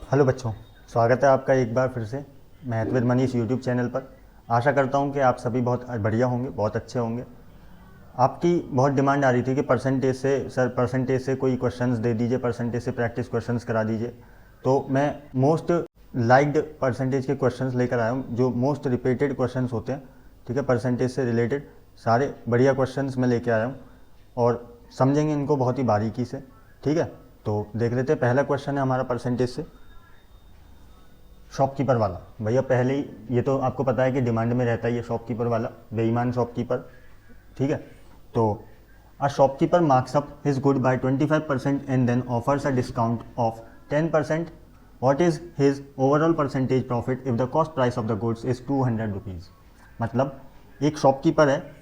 Hello बच्चों, स्वागत है आपका एक बार फिर से math with Manish YouTube channel पर। आशा करता हूँ कि आप सभी बहुत बढ़िया होंगे, बहुत अच्छे होंगे। आपकी बहुत डिमांड आ रही थी कि परसेंटेज से कोई क्वेश्चंस दे दीजिए, परसेंटेज से प्रैक्टिस क्वेश्चंस करा दीजिए। तो मैं मोस्ट लाइक्ड परसेंटेज के क्वेश्चंस लेकर आया हूँ, जो मोस्ट रिपीटेड क्वेश्चंस होते हैं। ठीक है, परसेंटेज से रिलेटेड सारे बढ़िया क्वेश्चंस मैं लेके आया हूँ और समझेंगे इनको बहुत ही बारीकी से। ठीक है, तो देख लेते हैं। पहला क्वेश्चन है हमारा परसेंटेज से, शॉपकीपर वाला। भैया पहले ही ये तो आपको पता है कि डिमांड में रहता है ये शॉपकीपर वाला, बेईमान शॉपकीपर। ठीक है, तो a shopkeeper marks up his good by 25% and then offers a discount of 10%। What is his overall percentage profit if the cost price of the goods is 200 rupees. मतलब एक शॉपकीपर है,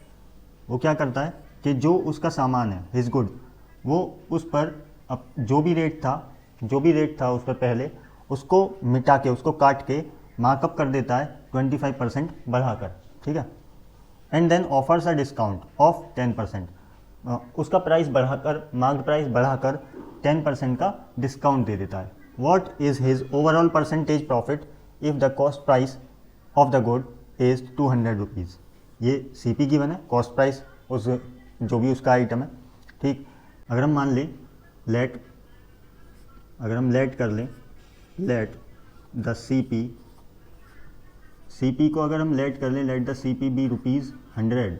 वो क्या करता है कि जो उसका सामान है, हिज गुड, वो उस पर अब जो भी रेट था उस पर पहले, उसको मिटा के, उसको काट के मार्कअप कर देता है 25% बढ़ाकर। ठीक है, and then offers a discount of 10%। उसका प्राइस बढ़ाकर, मार्क प्राइस बढ़ाकर 10% का डिस्काउंट दे देता है। What is his overall percentage profit if the cost price of the good is 200 rupees. ये सीपी गिवन है, कॉस्ट प्राइस उस जो भी उसका आइटम है। ठीक, अगर हम मान लें लेट, अगर हम लेट कर लें, लेट द सीपी को अगर हम लेट कर लें, लेट द सीपी बी ₹100।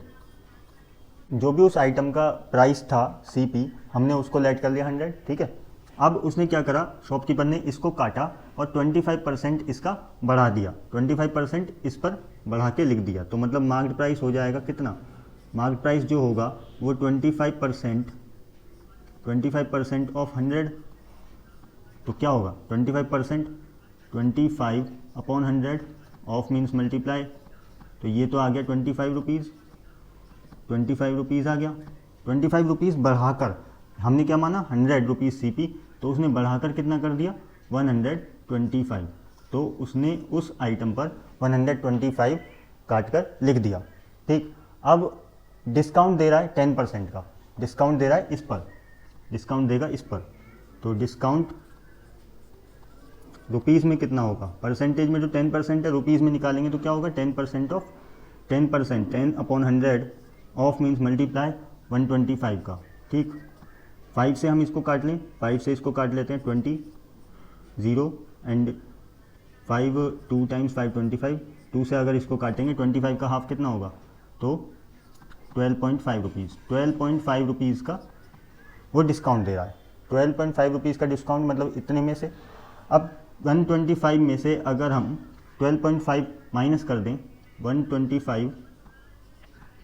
जो भी उस आइटम का प्राइस था सीपी, हमने उसको लेट कर लिया 100। ठीक है, अब उसने क्या करा, शॉपकीपर ने इसको काटा और 25% इसका बढ़ा दिया, 25% इस पर बढ़ा के लिख दिया। तो मतलब मार्क्ड प्राइस हो जाएगा कितना, मार्क्ड प्राइस जो होगा वो 25% ऑफ 100। तो क्या होगा 25%, 25/100 ऑफ मीन्स मल्टीप्लाई। तो ये तो आ गया 25 रुपीज़, 25 रुपीज़ आ गया। 25 रुपीज़ बढ़ाकर हमने क्या माना, 100 रुपीज़ सीपी, तो उसने बढ़ाकर कितना कर दिया, 125। तो उसने उस आइटम पर 125 काट कर लिख दिया। ठीक, अब डिस्काउंट दे रहा है 10% का, डिस्काउंट दे रहा है इस पर, डिस्काउंट देगा इस पर। तो डिस्काउंट रुपीज़ में कितना होगा, परसेंटेज में जो 10% है, रुपीज़ में निकालेंगे तो क्या होगा, 10% ऑफ 10%, 10/100 ऑफ मीन्स मल्टीप्लाई 125 का। ठीक, 5 से हम इसको काट लें, 5 से इसको काट लेते हैं 20, 0 एंड 5, 2 टाइम्स 5 25, 2 से अगर इसको काटेंगे 25 का हाफ कितना होगा, तो 12.5 रुपीज़। 12.5 रुपीज़ का वो डिस्काउंट दे रहा है। 12.5 रुपीज़ का डिस्काउंट मतलब इतने में से, अब 125 में से अगर हम 12.5 माइनस कर दें, 125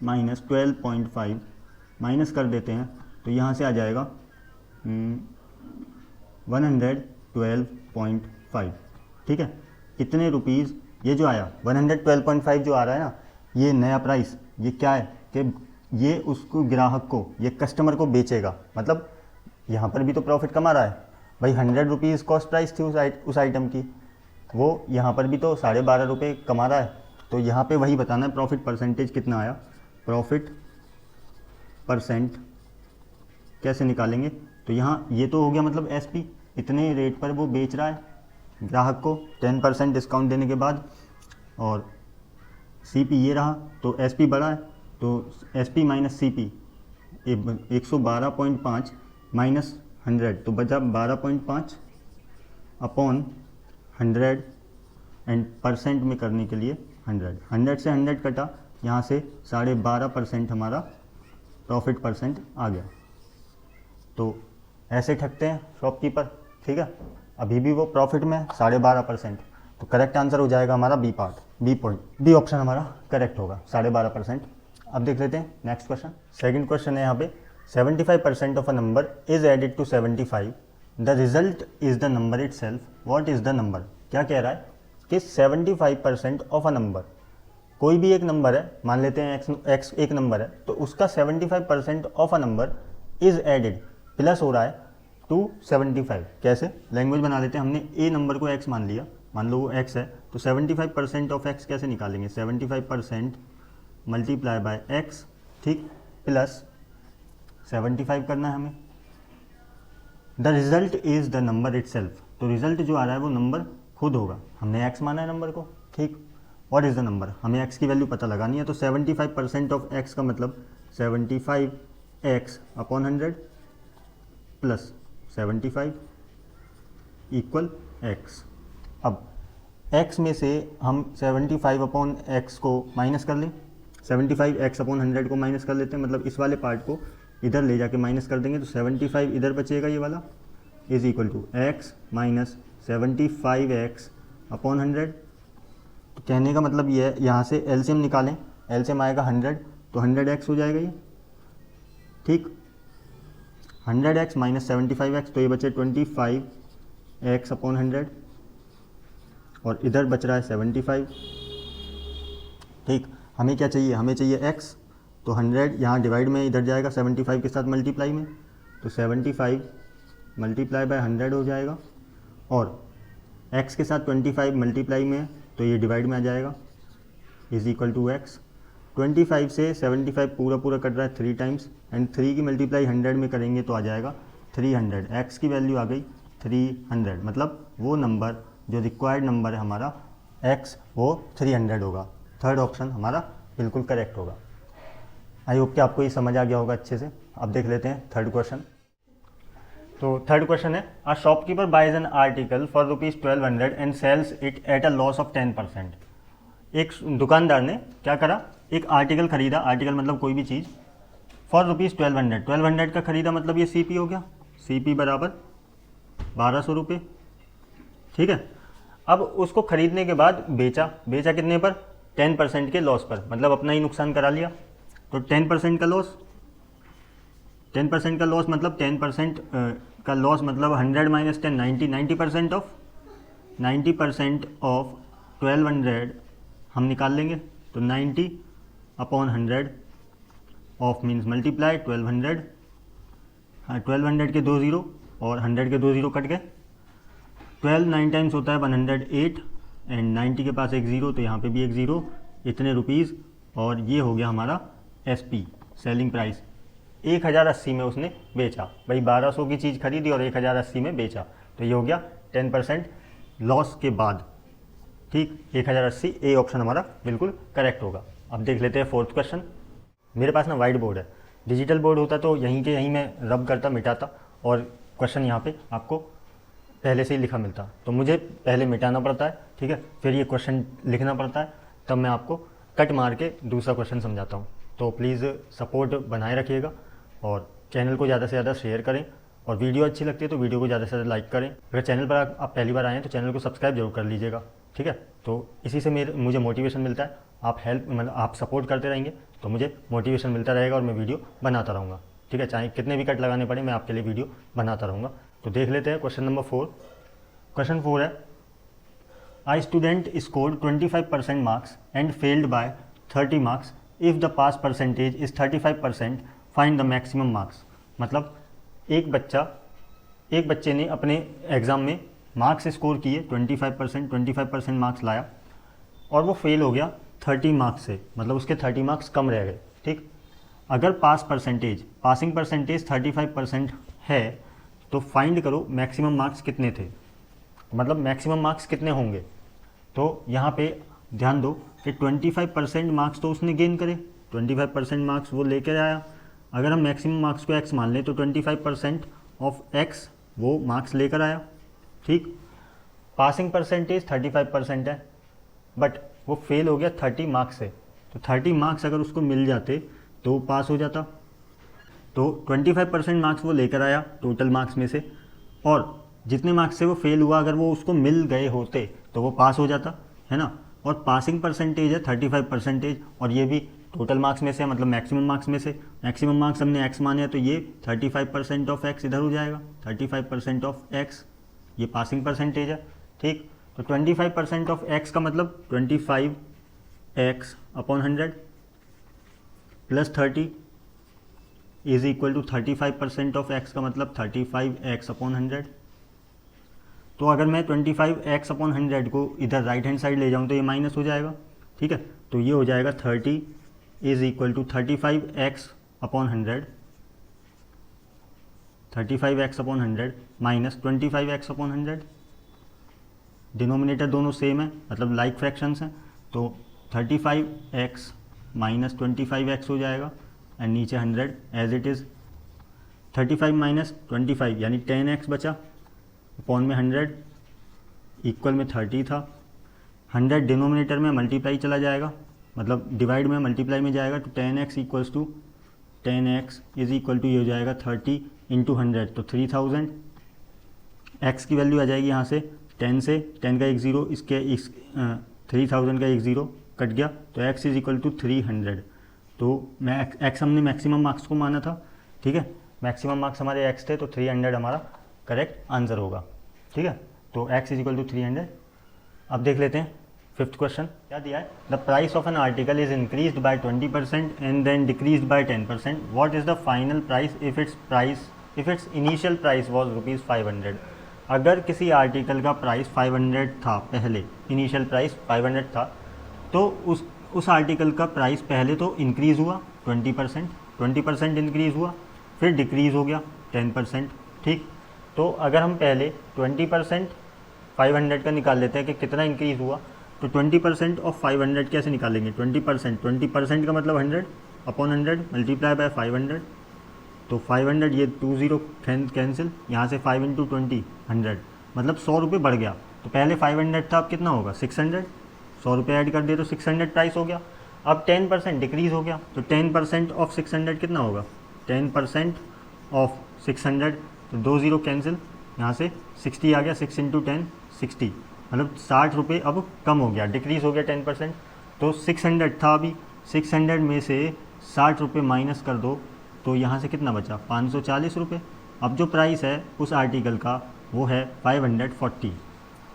माइनस 12.5 माइनस कर देते हैं, तो यहाँ से आ जाएगा 112.5। ठीक है, कितने रुपीज़ ये जो आया 112.5 जो आ रहा है ना, ये नया प्राइस, ये क्या है कि ये उसको ग्राहक को, ये कस्टमर को बेचेगा। मतलब यहाँ पर भी तो प्रॉफिट कमा रहा है भाई, 100 रुपीज़ कॉस्ट प्राइस थी उस आइटम की, वो यहाँ पर भी तो 12.5 रुपये कमा रहा है। तो यहाँ पे वही बताना है प्रॉफिट परसेंटेज कितना आया। प्रॉफिट परसेंट कैसे निकालेंगे, तो यहाँ ये तो हो गया मतलब एसपी, इतने रेट पर वो बेच रहा है ग्राहक को 10% डिस्काउंट देने के बाद, और सीपी ये रहा, तो एसपी बढ़ा है, तो एसपी माइनस सीपी 112.5 माइनस 100, तो बचा 12.5 अपॉन 100 एंड परसेंट में करने के लिए 100 से 100 कटा, यहाँ से 12.5% हमारा प्रॉफिट परसेंट आ गया। तो ऐसे ठगते हैं शॉपकीपर। ठीक है, अभी भी वो प्रॉफिट में 12.5%। तो करेक्ट आंसर हो जाएगा हमारा B part, B point, B option हमारा करेक्ट होगा, 12.5%। अब देख लेते हैं नेक्स्ट क्वेश्चन। सेकंड क्वेश्चन है यहाँ पे, 75% of a number is added to 75, the result is the number itself, what is the number. क्या कह रहा है कि 75% ऑफ अ नंबर, कोई भी एक नंबर है, मान लेते हैं x एक नंबर है, तो उसका 75% of a number is added, plus हो रहा है टू 75। कैसे, लैंग्वेज बना लेते हैं। हमने ए नंबर को x मान लिया, मान लो वो x है, तो 75% ऑफ x कैसे निकालेंगे, 75% मल्टीप्लाई बाय x, ठीक, प्लस 75 करना है हमें। The result is the number it self, तो रिजल्ट जो आ रहा है वो नंबर खुद होगा, हमने x माना है नंबर को, ठीक। व्हाट इज़ द नंबर, हमें x की वैल्यू पता लगानी है, तो 75% ऑफ x का मतलब 75x upon 100 plus 75 equal x। अब x में से हम 75 अपॉन x को माइनस कर लें, 75x अपॉन 100 को माइनस कर लेते हैं, मतलब इस वाले पार्ट को इधर ले जाके माइनस कर देंगे, तो 75 इधर बचेगा ये वाला, is equal to x minus 75x upon 100। तो कहने का मतलब ये है, यहाँ से एलसीएम निकालें, एलसीएम आएगा 100, तो 100x हो जाएगा ये, ठीक। 100x माइनस 75x, तो ये बचे 25x अपॉन 100, और इधर बच रहा है 75, ठीक। हमें क्या चाहिए, हमें चाहिए x, तो 100 यहाँ डिवाइड में इधर जाएगा 75 के साथ मल्टीप्लाई में, तो 75 मल्टीप्लाई बाय 100 हो जाएगा, और x के साथ 25 मल्टीप्लाई में, तो ये डिवाइड में आ जाएगा, इज इक्वल टू x। 25 से 75 पूरा पूरा कट रहा है 3 टाइम्स, एंड 3 की मल्टीप्लाई 100 में करेंगे तो आ जाएगा 300। x की वैल्यू आ गई 300, मतलब वो नंबर जो रिक्वायर्ड नंबर है हमारा x वो 300 होगा। थर्ड ऑप्शन हमारा बिल्कुल करेक्ट होगा। आई होप कि आपको ये समझ आ गया होगा अच्छे से। अब देख लेते हैं थर्ड क्वेश्चन। तो थर्ड क्वेश्चन है, a shopkeeper buys an article for ₹1200 and sells it at a loss of 10%। एक दुकानदार ने क्या करा, एक आर्टिकल खरीदा, आर्टिकल मतलब कोई भी चीज़, फॉर ₹1200, 1200 का खरीदा, मतलब ये CP हो गया, CP बराबर 1200 रुपये, ठीक है। अब उसको खरीदने के बाद बेचा, बेचा कितने पर, 10% के लॉस पर, मतलब अपना ही नुकसान करा लिया। तो 10% का लॉस, 10% का लॉस मतलब 10% का लॉस मतलब 100 माइनस 10, 90% ऑफ 90% ऑफ 1200 हम निकाल लेंगे, तो 90 अपॉन 100 ऑफ मीन्स मल्टीप्लाई 1200, हाँ 1200 के 2 0 और 100 के 2 0 कट गए, 12 9 टाइम्स होता है 108, एंड 90 के पास एक ज़ीरो, तो यहाँ पे भी एक ज़ीरो, इतने रुपीज़, और ये हो गया हमारा SP सेलिंग प्राइस। 1080 में उसने बेचा, भाई 1200 की चीज़ खरीदी और 1080 में बेचा, तो ये हो गया 10% लॉस के बाद, ठीक। 1080 ए ऑप्शन हमारा बिल्कुल करेक्ट होगा। अब देख लेते हैं फोर्थ क्वेश्चन। मेरे पास ना वाइट बोर्ड है, डिजिटल बोर्ड होता तो यहीं के यहीं मैं रब करता, मिटाता, और क्वेश्चन यहाँ पे आपको पहले से ही लिखा मिलता, तो मुझे पहले मिटाना पड़ता है, ठीक है, फिर ये क्वेश्चन लिखना पड़ता है, तब मैं आपको कट मार के दूसरा क्वेश्चन समझाता हूँ। तो प्लीज़ सपोर्ट बनाए रखिएगा, और चैनल को ज़्यादा से ज़्यादा शेयर करें, और वीडियो अच्छी लगती है तो वीडियो को ज़्यादा से ज़्यादा लाइक करें। अगर चैनल पर आप पहली बार आए हैं तो चैनल को सब्सक्राइब जरूर कर लीजिएगा, ठीक है। तो इसी से मुझे मोटिवेशन मिलता है, आप हेल्प मतलब आप सपोर्ट करते रहेंगे तो मुझे मोटिवेशन मिलता रहेगा, और मैं वीडियो बनाता रहूँगा, ठीक है, चाहे कितने भी कट लगाने पड़े मैं आपके लिए वीडियो बनाता रहूँगा। तो देख लेते हैं क्वेश्चन नंबर 4। क्वेश्चन 4 है, I student scored 25% marks and failed by 30 marks, if the pass percentage is 35%, find the maximum marks. मतलब एक बच्चे ने अपने एग्ज़ाम में मार्क्स स्कोर किए 25% मार्क्स लाया, और वो फेल हो गया 30 मार्क्स से, मतलब उसके 30 मार्क्स कम रह गए, ठीक। अगर पासिंग परसेंटेज 35% है, तो फाइंड करो मैक्सिमम मार्क्स कितने थे, मतलब मैक्सिमम मार्क्स कितने होंगे। तो यहाँ पे ध्यान दो कि 25% मार्क्स तो उसने गेन करे, 25% मार्क्स वो लेकर आया। अगर हम मैक्सिमम मार्क्स को x मान लें तो 25% ऑफ x वो मार्क्स लेकर आया, ठीक। पासिंग परसेंटेज 35% है, बट वो फेल हो गया 30 मार्क्स से, तो 30 मार्क्स अगर उसको मिल जाते तो पास हो जाता। तो 25% मार्क्स वो लेकर आया टोटल मार्क्स में से, और जितने मार्क्स से वो फेल हुआ अगर वो उसको मिल गए होते तो वो पास हो जाता, है ना। और पासिंग परसेंटेज है 35%, और ये भी टोटल मार्क्स में से, मतलब मैक्सिमम मार्क्स में से। मैक्सिमम मार्क्स हमने x माने तो ये 35% ऑफ x इधर हो जाएगा, 35% ऑफ x, ये पासिंग परसेंटेज है, ठीक। तो 25% ऑफ x का मतलब 25x upon 100 plus 30 is equal to 35% of x का मतलब 35x अपॉन 100। तो अगर मैं 25x अपॉन 100 को इधर राइट हैंड साइड ले जाऊँ तो ये माइनस हो जाएगा, ठीक है। तो ये हो जाएगा 30 is equal to 35x upon 100, 35x upon 100 minus 25x upon 100, denominator दोनों सेम है, मतलब लाइक फ्रैक्शंस हैं, तो 35x माइनस 25x हो जाएगा एंड नीचे 100 एज इट इज़। 35 माइनस 25 यानी 10x बचा, अपॉन में 100 इक्वल में 30 था। 100 डिनोमिनेटर में मल्टीप्लाई चला जाएगा, मतलब डिवाइड में मल्टीप्लाई में जाएगा, तो 10x equals to 10x is equal to ये हो जाएगा 30 इंटू 100, तो 3000। x की वैल्यू आ जाएगी यहाँ से 10 से, 10 का एक ज़ीरो, इसके 3000 का एक ज़ीरो कट गया, तो x इज इक्वल टू 300। तो मैं x हमने मैक्सिमम मार्क्स को माना था, ठीक है, मैक्सिमम मार्क्स हमारे x थे, तो 300 हमारा करेक्ट आंसर होगा, ठीक है। तो x इज इक्वल टू 300। अब देख लेते हैं 5th क्वेश्चन क्या दिया है। The price of an article is increased by 20% and then decreased by 10%। What is the final price if its initial price was ₹500। अगर किसी आर्टिकल का प्राइस 500 था, पहले इनिशियल प्राइस 500 था, तो उस आर्टिकल का प्राइस पहले तो इंक्रीज़ हुआ 20% इंक्रीज़ हुआ, फिर डिक्रीज़ हो गया 10%, ठीक। तो अगर हम पहले 20% 500 का निकाल लेते हैं कि कितना इंक्रीज़ हुआ, तो 20% ऑफ 500 कैसे निकालेंगे। 20% का मतलब 100 अपॉन 100 मल्टीप्लाई बाय 500, तो 500 ये 20 कैंसिल, यहाँ से 5 इंटू 20 100, मतलब 100 रुपये बढ़ गया। तो पहले 500 था, अब कितना होगा 600, 100 रुपये ऐड कर दिए तो 600 प्राइस हो गया। अब 10% डिक्रीज़ हो गया, तो 10% ऑफ 600 कितना होगा, 10% ऑफ 600, तो 20 कैंसिल, यहाँ से 60 आ गया, 6 इंटू 10 60, मतलब 60 रुपये अब कम हो गया, डिक्रीज़ हो गया 10%। तो 600 था, अभी 600 में से 60 रुपये माइनस कर दो, तो यहाँ से कितना बचा 540 रुपये। अब जो प्राइस है उस आर्टिकल का वो है 540,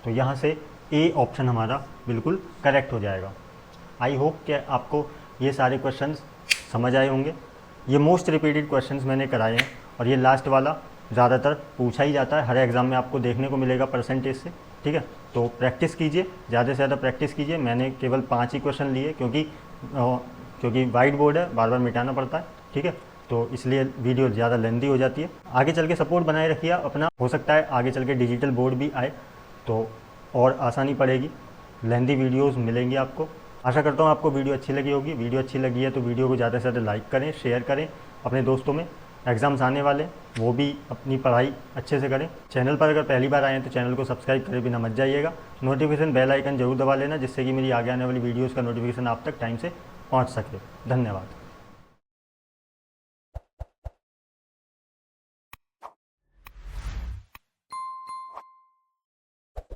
तो यहाँ से ए ऑप्शन हमारा बिल्कुल करेक्ट हो जाएगा। आई होप कि आपको ये सारे क्वेश्चंस समझ आए होंगे। ये मोस्ट रिपीटेड क्वेश्चंस मैंने कराए हैं, और ये लास्ट वाला ज़्यादातर पूछा ही जाता है, हर एग्ज़ाम में आपको देखने को मिलेगा परसेंटेज से, ठीक है। तो प्रैक्टिस कीजिए, ज़्यादा से ज़्यादा प्रैक्टिस कीजिए। मैंने केवल 5 ही क्वेश्चन लिए, क्योंकि वाइट बोर्ड है, बार बार मिटाना पड़ता है, ठीक है, तो इसलिए वीडियो ज़्यादा लेंदी हो जाती है। आगे चल के सपोर्ट बनाए रखिए अपना, हो सकता है आगे चल के डिजिटल बोर्ड भी आए तो और आसानी पड़ेगी, लेंदी वीडियोस मिलेंगी आपको। आशा करता हूँ आपको वीडियो अच्छी लगी होगी। वीडियो अच्छी लगी है तो वीडियो को ज़्यादा से ज़्यादा लाइक करें, शेयर करें अपने दोस्तों में। एग्ज़ाम्स आने वाले, वो भी अपनी पढ़ाई अच्छे से करें। चैनल पर अगर पहली बार आए हैं तो चैनल को सब्सक्राइब करे बिना मत जाइएगा। नोटिफिकेशन बेल आइकन जरूर दबा लेना, जिससे कि मेरी आगे आने वाली वीडियोज़ का नोटिफिकेशन आप तक टाइम से पहुँच सके। धन्यवाद।